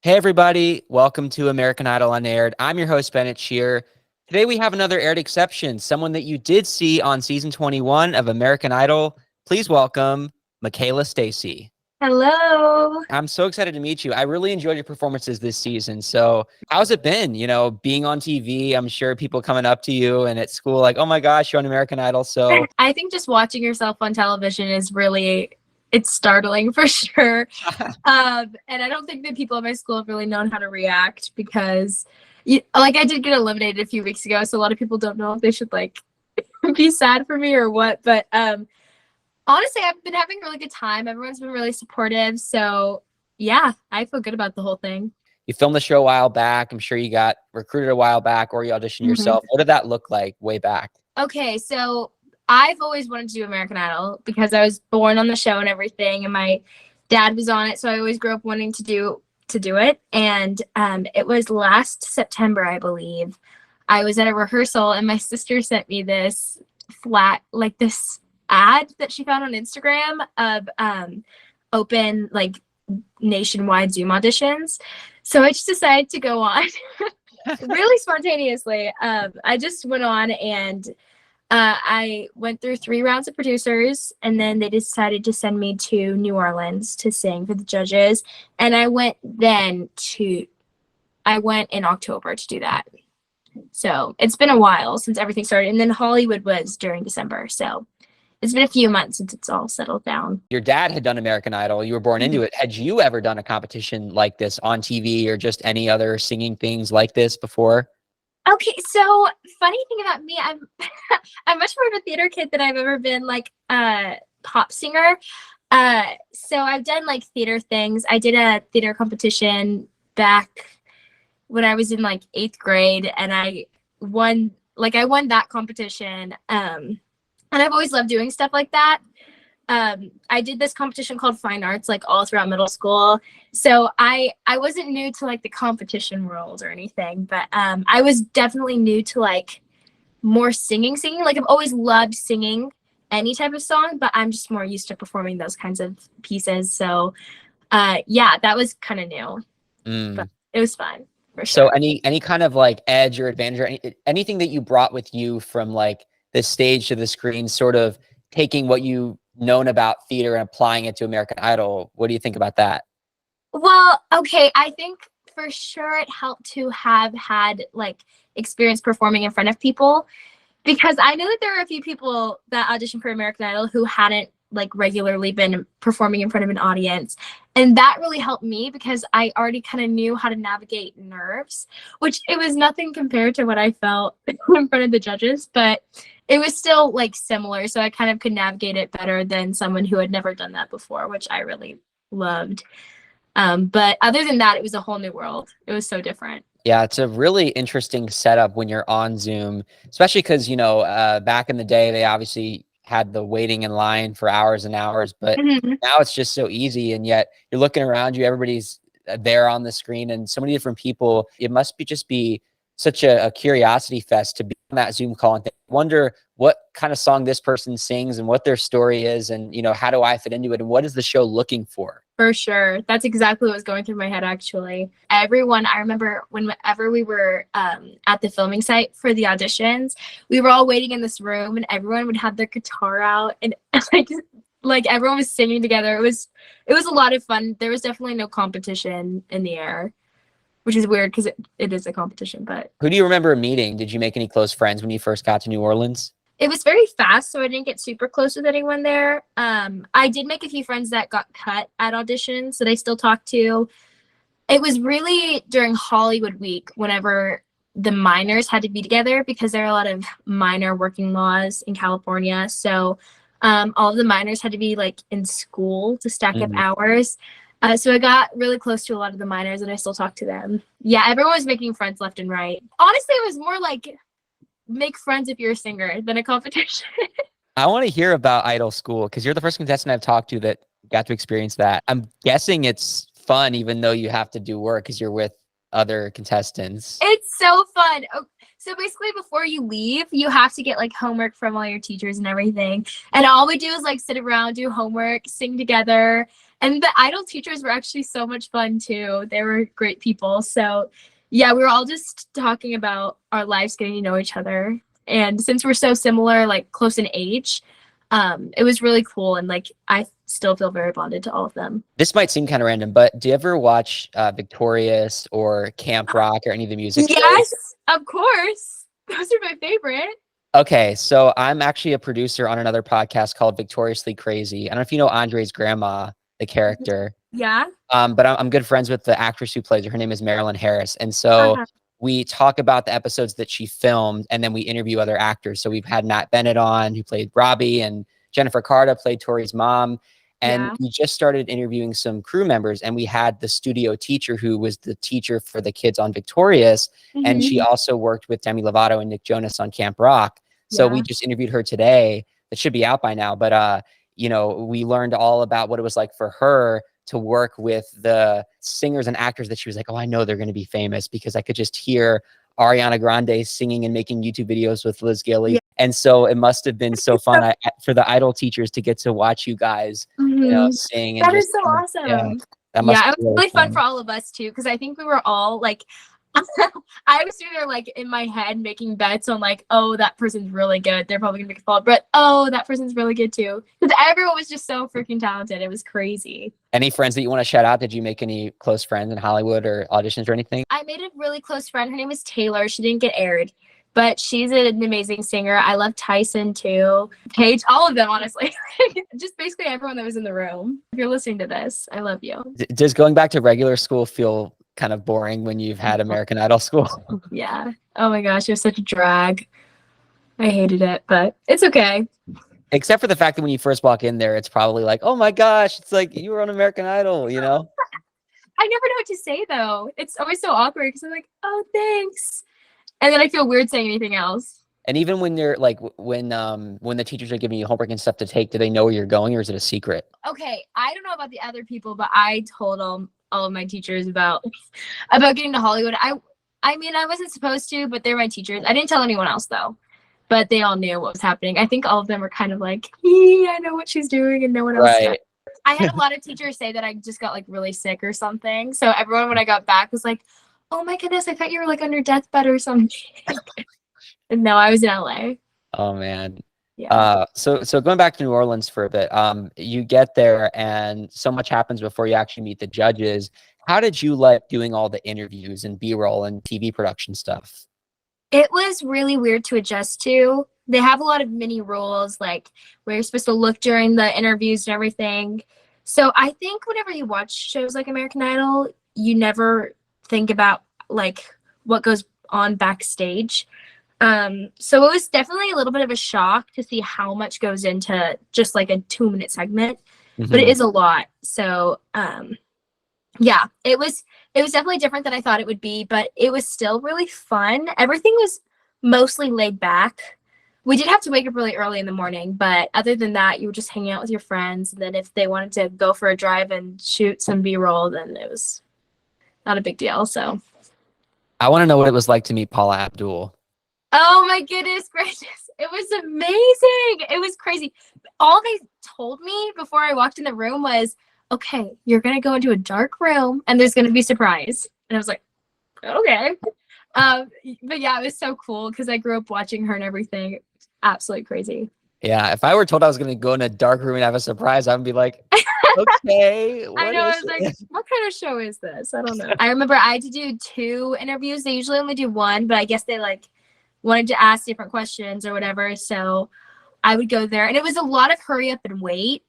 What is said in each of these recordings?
Hey, everybody. Welcome to American Idol Unaired. I'm your host, Bennett Shear. Today, we have another aired exception, someone that you did see on season 21 of American Idol. Please welcome McKayla Stacey. Hello. I'm so excited to meet you. I really enjoyed your performances this season. So how's it been, being on TV? I'm sure people coming up to you and at school like, oh my gosh, you're on American Idol. So I think just watching yourself on television is it's startling for sure. And I don't think that people at my school have really known how to react because I did get eliminated a few weeks ago. So a lot of people don't know if they should be sad for me or what. But honestly, I've been having a really good time. Everyone's been really supportive. So yeah, I feel good about the whole thing. You filmed the show a while back. I'm sure you got recruited a while back or you auditioned yourself. What did that look like way back? Okay, so I've always wanted to do American Idol because I was born on the show and everything, and my dad was on it, so I always grew up wanting to do it. And it was last September, I believe. I was at a rehearsal, and my sister sent me this this ad that she found on Instagram of open nationwide Zoom auditions. So I just decided to go on really spontaneously. I just went on and I went through 3 rounds of producers, and then they decided to send me to New Orleans to sing for the judges. And I went in October to do that. So it's been a while since everything started. And then Hollywood was during December. So it's been a few months since it's all settled down. Your dad had done American Idol. You were born into it. Had you ever done a competition like this on TV or just any other singing things like this before? Okay, so funny thing about me, I'm I'm much more of a theater kid than I've ever been pop singer. So I've done theater things. I did a theater competition back when I was in 8th grade, and I won that competition. And I've always loved doing stuff like that. I did this competition called Fine Arts all throughout middle school. So I wasn't new to the competition world or anything, but I was definitely new to more singing. I've always loved singing any type of song, but I'm just more used to performing those kinds of pieces. So yeah, that was kind of new, but it was fun for sure. So any kind of edge or advantage or anything that you brought with you from the stage to the screen, sort of taking what you known about theater and applying it to American Idol. What do you think about that? Well, okay, I think for sure it helped to have had experience performing in front of people, because I know that there are a few people that auditioned for American Idol who hadn't regularly been performing in front of an audience. And that really helped me because I already kind of knew how to navigate nerves, which it was nothing compared to what I felt in front of the judges, but it was still similar. So I kind of could navigate it better than someone who had never done that before, which I really loved. But other than that, it was a whole new world. It was so different. Yeah, it's a really interesting setup when you're on Zoom, especially because, back in the day, they obviously had the waiting in line for hours and hours, but now it's just so easy. And yet you're looking around you, everybody's there on the screen and so many different people. It must be such a curiosity fest to be on that Zoom call and wonder what kind of song this person sings and what their story is. And, how do I fit into it? And what is the show looking for? For sure. That's exactly what was going through my head, actually. Everyone, I remember whenever we were at the filming site for the auditions, we were all waiting in this room and everyone would have their guitar out and everyone was singing together. It was a lot of fun. There was definitely no competition in the air, which is weird because it is a competition. But who do you remember meeting? Did you make any close friends when you first got to New Orleans? It was very fast, so I didn't get super close with anyone there. I did make a few friends that got cut at auditions that I still talk to. It was really during Hollywood week whenever the minors had to be together because there are a lot of minor working laws in California. So all of the minors had to be in school to stack up hours. So I got really close to a lot of the minors and I still talk to them. Yeah, everyone was making friends left and right. Honestly, it was more make friends if you're a singer than a competition. I want to hear about Idol School because you're the first contestant I've talked to that got to experience that. I'm guessing it's fun even though you have to do work because you're with other contestants. It's so fun. So basically before you leave, you have to get homework from all your teachers and everything. And all we do is sit around, do homework, sing together. And the idol teachers were actually so much fun too. They were great people. So yeah, we were all just talking about our lives, getting to know each other. And since we're so similar, like close in age, it was really cool. And like, I still feel very bonded to all of them. This might seem kind of random, but do you ever watch Victorious or Camp Rock or any of the music shows? Yes, of course. Those are my favorite. Okay, so I'm actually a producer on another podcast called Victoriously Crazy. I don't know if you know Andre's grandma, the character. Yeah. But I'm good friends with the actress who plays her. Her name is Marilyn Harris. And so we talk about the episodes that she filmed, and then we interview other actors. So we've had Matt Bennett on, who played Robbie, and Jennifer Carter played Tori's mom. And we just started interviewing some crew members, and we had the studio teacher who was the teacher for the kids on Victorious. And she also worked with Demi Lovato and Nick Jonas on Camp Rock. So we just interviewed her today. It should be out by now. But, you know, we learned all about what it was like for her to work with the singers and actors that she was like, oh, I know they're going to be famous, because I could just hear Ariana Grande singing and making YouTube videos with Liz Gilly. Yeah. And so it must have been so fun for the idol teachers to get to watch you guys, you know, sing. And that is so awesome. Yeah, it was really fun for all of us too, because I think we were all like, I was sitting there like in my head making bets on like, oh, that person's really good, they're probably gonna make a fall, but oh, that person's really good too, because everyone was just so freaking talented. It was crazy. Any friends that you want to shout out? Did you make any close friends in Hollywood or auditions or anything? I made a really close friend. Her name is Taylor. She didn't get aired, but she's an amazing singer. I love Tyson too, Paige, all of them, honestly. Just basically everyone that was in the room. If you're listening to this, I love you. Does going back to regular school feel kind of boring when you've had American Idol school? Yeah. Oh my gosh, it was such a drag. I hated it, but it's okay. Except for the fact that when you first walk in there, it's probably like, oh my gosh, it's like you were on American Idol, you know? I never know what to say though. It's always so awkward because I'm like, oh, thanks. And then I feel weird saying anything else. And even when you're like, when the teachers are giving you homework and stuff to take, do they know where you're going, or is it a secret? Okay, I don't know about the other people, but I told all of my teachers about getting to Hollywood. I mean, I wasn't supposed to, but they're my teachers. I didn't tell anyone else though, but they all knew what was happening. I think all of them were kind of like, I know what she's doing, and no one else does. I had a lot of teachers say that I just got like really sick or something. So everyone, when I got back, was like, oh my goodness, I thought you were like on your deathbed or something. No, I was in LA. Oh man. Yeah. So going back to New Orleans for a bit, you get there and so much happens before you actually meet the judges. How did you like doing all the interviews and B-roll and TV production stuff? It was really weird to adjust to. They have a lot of mini rules, like where you're supposed to look during the interviews and everything. So I think whenever you watch shows like American Idol, you never think about like what goes on backstage. So it was definitely a little bit of a shock to see how much goes into just like a 2-minute segment, but it is a lot. So, yeah, it was definitely different than I thought it would be, but it was still really fun. Everything was mostly laid back. We did have to wake up really early in the morning, but other than that, you were just hanging out with your friends. And then if they wanted to go for a drive and shoot some B-roll, then it was not a big deal. So I want to know what it was like to meet Paula Abdul. Oh my goodness gracious. It was amazing. It was crazy. All they told me before I walked in the room was, okay, you're going to go into a dark room and there's going to be a surprise. And I was like, okay. But yeah, it was so cool because I grew up watching her and everything. Absolutely crazy. Yeah, if I were told I was going to go in a dark room and have a surprise, I would be like, okay. I know. I was like, what kind of show is this? I don't know. I remember I had to do 2 interviews. They usually only do 1, but I guess they like wanted to ask different questions or whatever. So I would go there, and it was a lot of hurry up and wait.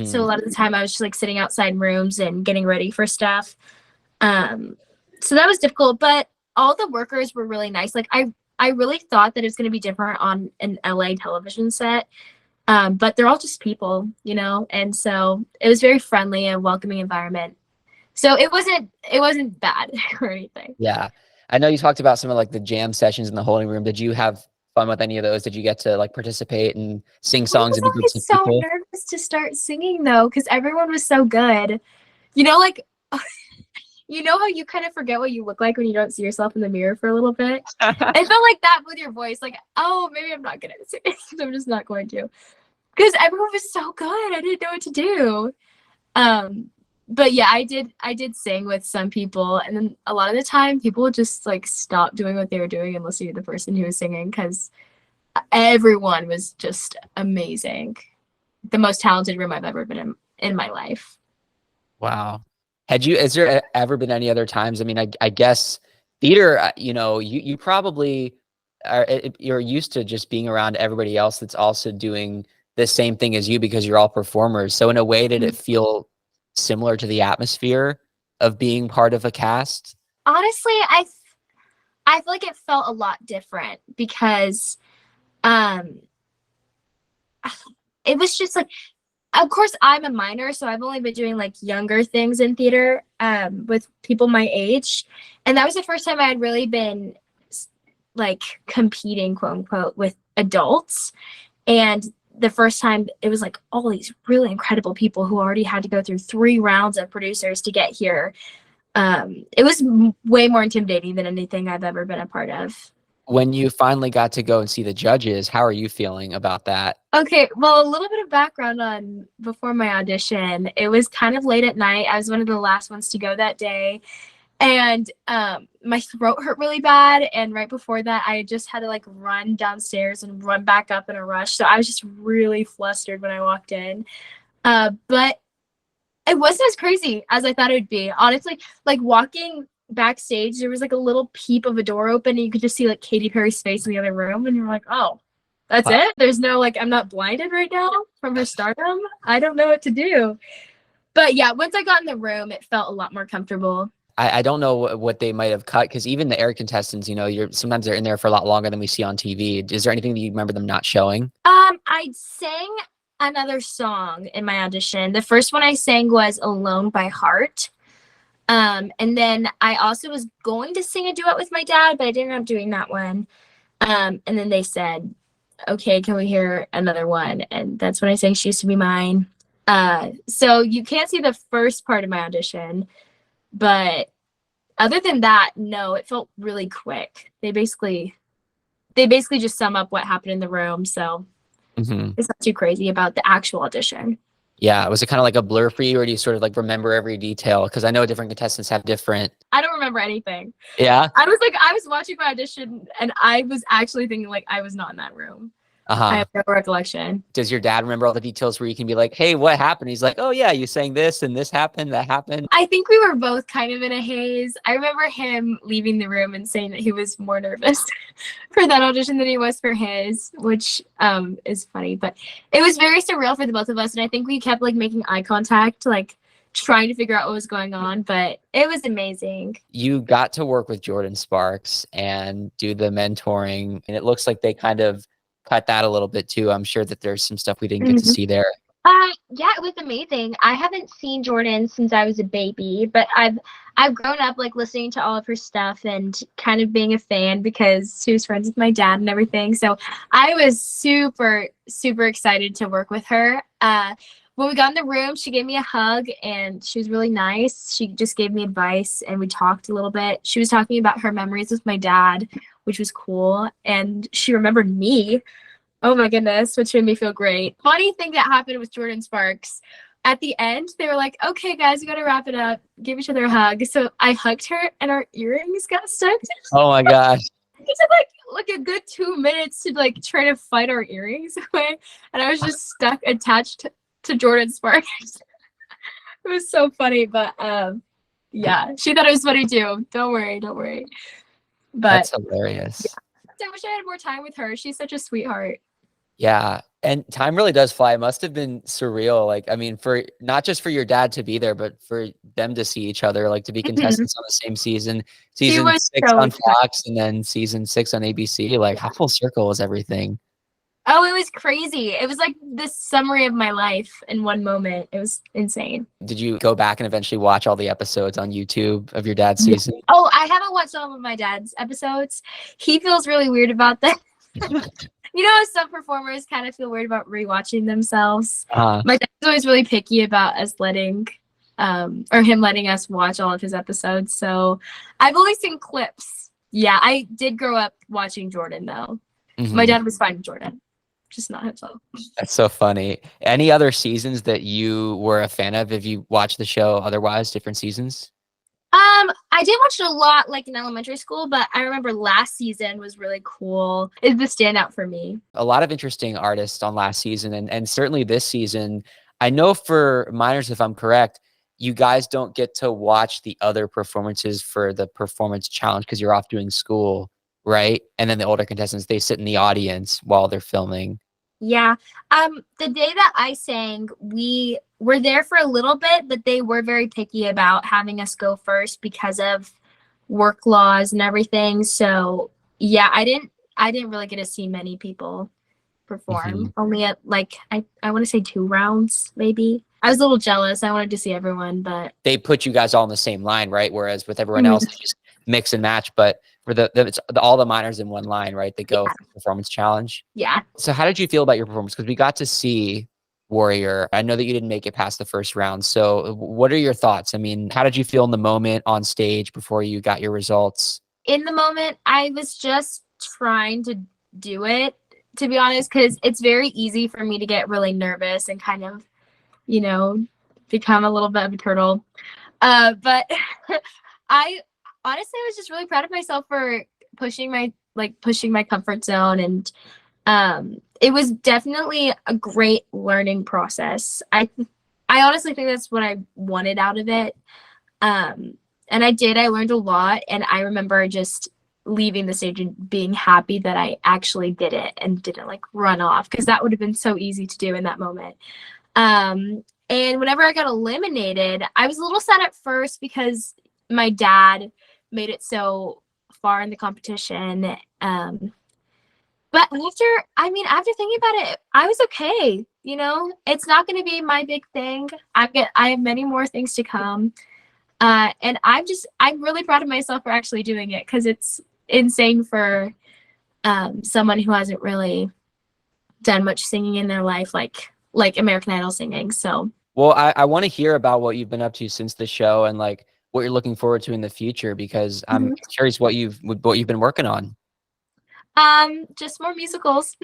So a lot of the time I was just like sitting outside in rooms and getting ready for stuff. So that was difficult, but all the workers were really nice. Like I really thought that it was going to be different on an LA television set. But they're all just people, you know? And so it was very friendly and welcoming environment. So it wasn't bad or anything. Yeah. I know you talked about some of like the jam sessions in the holding room. Did you have fun with any of those? Did you get to like participate and sing songs? I was so nervous to start singing though, because everyone was so good. You know, like, you know how you kind of forget what you look like when you don't see yourself in the mirror for a little bit? I felt like that with your voice. Like, oh, maybe I'm not good at singing. I'm just not going to. Because everyone was so good. I didn't know what to do. but yeah, I did sing with some people, and then a lot of the time people would just like stop doing what they were doing and listen to the person who was singing, because everyone was just amazing. The most talented room I've ever been in my life. Wow. Has there ever been any other times? I mean, I guess theater, you know, you probably you're used to just being around everybody else that's also doing the same thing as you, because you're all performers. So in a way, did it feel similar to the atmosphere of being part of a cast? Honestly, I feel like it felt a lot different, because it was just like, of course I'm a minor, so I've only been doing like younger things in theater with people my age, and that was the first time I had really been like competing, quote unquote, with adults. And the first time it was like all these really incredible people who already had to go through 3 rounds of producers to get here. It was way more intimidating than anything I've ever been a part of. When you finally got to go and see the judges, how are you feeling about that? Okay, well, a little bit of background on before my audition. It was kind of late at night. I was one of the last ones to go that day. And my throat hurt really bad. And right before that, I just had to like run downstairs and run back up in a rush. So I was just really flustered when I walked in. But it wasn't as crazy as I thought it would be. Honestly, like walking backstage, there was like a little peep of a door open, and you could just see like Katy Perry's face in the other room. And you're like, oh, that's it? There's no like, I'm not blinded right now from her stardom. I don't know what to do. But yeah, once I got in the room, it felt a lot more comfortable. I don't know what they might have cut, because even the air contestants, you know, sometimes they're in there for a lot longer than we see on TV. Is there anything that you remember them not showing? I sang another song in my audition. The first one I sang was Alone by Heart. And then I also was going to sing a duet with my dad, but I didn't end up doing that one. And then they said, okay, can we hear another one? And that's when I sang She Used to Be Mine. So you can't see the first part of my audition, but other than that, no, it felt really quick. They basically just sum up what happened in the room. So it's not too crazy about the actual audition. Yeah. Was it kind of like a blur for you, or do you sort of like remember every detail? Because I know different contestants have different. I don't remember anything. Yeah. I was watching my audition, and I was actually thinking like I was not in that room. I have no recollection. Does your dad remember all the details where you can be like, hey, what happened? He's like, oh yeah, you sang this and this happened, that happened. I think we were both kind of in a haze. I remember him leaving the room and saying that he was more nervous for that audition than he was for his, which is funny. But it was very surreal for the both of us. And I think we kept like making eye contact, like trying to figure out what was going on. But it was amazing. You got to work with Jordin Sparks and do the mentoring. And it looks like they kind of cut that a little bit too. I'm sure that there's some stuff we didn't get to see there. Yeah, it was amazing. I haven't seen Jordin since I was a baby, but I've grown up like listening to all of her stuff and kind of being a fan because she was friends with my dad and everything. So I was super, super excited to work with her. When we got in the room, she gave me a hug and she was really nice. She just gave me advice and we talked a little bit. She was talking about her memories with my dad, which was cool. And she remembered me. Oh my goodness, which made me feel great. Funny thing that happened with Jordin Sparks. At the end, they were like, okay, guys, we got to wrap it up. Give each other a hug. So I hugged her and our earrings got stuck. Oh my gosh. It took like a good 2 minutes to like try to fight our earrings away. And I was just stuck attached to Jordin Sparks. It was so funny, but yeah, she thought it was funny too. Don't worry. But that's hilarious. Yeah. I wish I had more time with her. She's such a sweetheart. Yeah. And time really does fly. It must have been surreal. Like, I mean, for not just for your dad to be there, but for them to see each other, like to be contestants on the same season 6 on Fox and then season 6 on ABC. Like, how full circle was everything? Oh, it was crazy. It was like this summary of my life in one moment. It was insane. Did you go back and eventually watch all the episodes on YouTube of your dad's season? Oh, I haven't watched all of my dad's episodes. He feels really weird about that. You know, some performers kind of feel weird about rewatching themselves. My dad's always really picky about us letting, or him letting us watch all of his episodes. So I've only seen clips. Yeah, I did grow up watching Jordin though. My dad was fine with Jordin. just not himself. That's so funny. Any other seasons that you were a fan of? If you watched the show otherwise, different seasons? I did watch it a lot, like in elementary school, but I remember last season was really cool. It's the standout for me. A lot of interesting artists on last season, and certainly this season. I know for minors, if I'm correct, you guys don't get to watch the other performances for the performance challenge because you're off doing school, right? And then the older contestants, they sit in the audience while they're filming. Yeah. The day that I sang, we were there for a little bit, but they were very picky about having us go first because of work laws and everything. So yeah, I didn't really get to see many people perform. Only at like I want to say 2 rounds, maybe. I was a little jealous. I wanted to see everyone, but They put you guys all in the same line, right? Whereas with everyone else, they just mix and match. But for it's all the minors in one line, right? They go for the performance challenge. Yeah. So how did you feel about your performance? Because we got to see Warrior. I know that you didn't make it past the first round. So what are your thoughts? I mean, how did you feel in the moment on stage before you got your results? In the moment, I was just trying to do it, to be honest, because it's very easy for me to get really nervous and kind of, become a little bit of a turtle. But I honestly was just really proud of myself for pushing my comfort zone, and it was definitely a great learning process. I honestly think that's what I wanted out of it. And I learned a lot, and I remember just leaving the stage and being happy that I actually did it and didn't like run off, because that would have been so easy to do in that moment. And whenever I got eliminated, I was a little sad at first because my dad made it so far in the competition. But after thinking about it, I was okay. It's not going to be my big thing. I have many more things to come. And I'm really proud of myself for actually doing it, because it's insane for someone who hasn't really done much singing in their life, like American Idol singing. So, well, I want to hear about what you've been up to since the show and like what you're looking forward to in the future, because I'm curious what you've been working on. Just more musicals.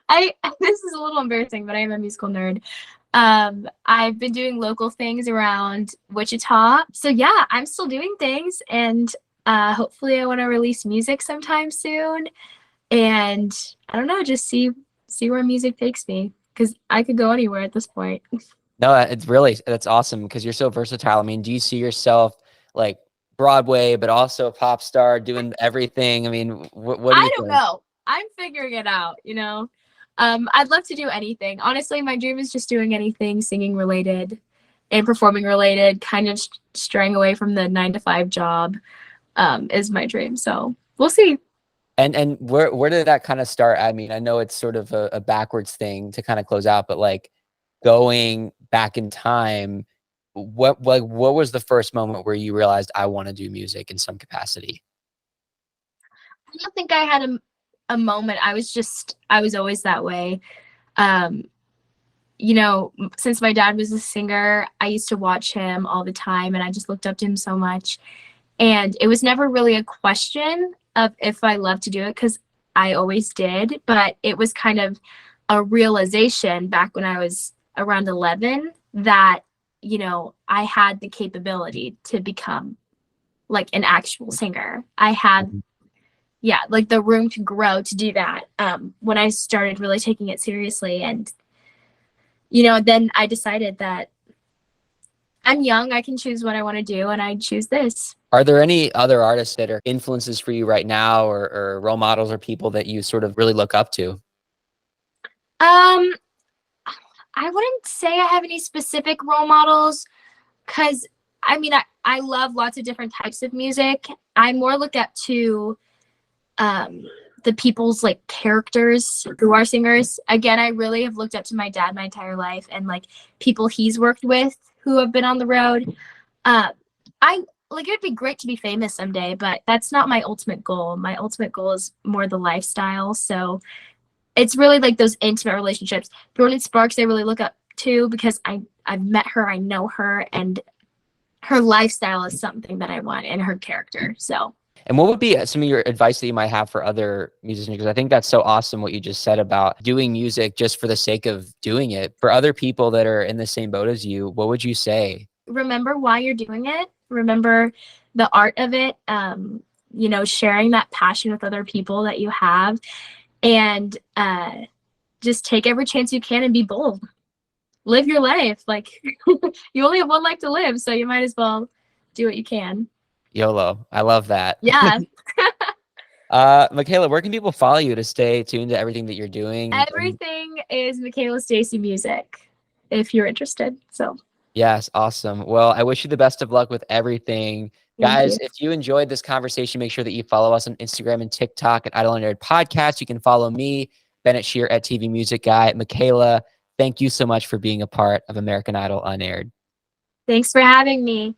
This is a little embarrassing, but I am a musical nerd. I've been doing local things around Wichita. So yeah, I'm still doing things, and hopefully I want to release music sometime soon. And I don't know, just see where music takes me, because I could go anywhere at this point. No, that's awesome, because you're so versatile. I mean, do you see yourself like Broadway, but also pop star, doing everything? I mean, what do you I don't know. I'm figuring it out, I'd love to do anything. Honestly, my dream is just doing anything singing related and performing related, kind of straying away from the 9-to-5 job is my dream. So we'll see. And where did that kind of start? I mean, I know it's sort of a backwards thing to kind of close out, but like going back in time, what was the first moment where you realized I want to do music in some capacity? I don't think I had a moment. I was always that way. Since my dad was a singer, I used to watch him all the time, and I just looked up to him so much. And it was never really a question of if I loved to do it, because I always did, but it was kind of a realization back when I was around 11 that, I had the capability to become like an actual singer. I had, like the room to grow to do that when I started really taking it seriously. And, then I decided that I'm young, I can choose what I want to do, and I choose this. Are there any other artists that are influences for you right now, or role models, or people that you sort of really look up to? I wouldn't say I have any specific role models, because I love lots of different types of music. I more look up to the people's like characters who are singers. Again, I really have looked up to my dad my entire life, and like people he's worked with who have been on the road. It would be great to be famous someday, but that's not my ultimate goal. My ultimate goal is more the lifestyle. So it's really like those intimate relationships. Jordin Sparks, I really look up to, because I've met her, I know her, and her lifestyle is something that I want, and her character. So And what would be some of your advice that you might have for other musicians? Because I think that's so awesome what you just said about doing music just for the sake of doing it. For other people that are in the same boat as you, what would you say? Remember why you're doing it. Remember the art of it. You know, sharing that passion with other people that you have, and just take every chance you can and be bold. Live your life. Like, you only have one life to live, so you might as well do what you can. YOLO. I love that. Yeah. McKayla, where can people follow you to stay tuned to everything that you're doing? Everything is McKayla Stacey Music, if you're interested. So yes, awesome. Well, I wish you the best of luck with everything. Guys, if you enjoyed this conversation, make sure that you follow us on Instagram and TikTok at Idol Unaired Podcast. You can follow me, Bennett Shear at TV Music Guy. McKayla, thank you so much for being a part of American Idol Unaired. Thanks for having me.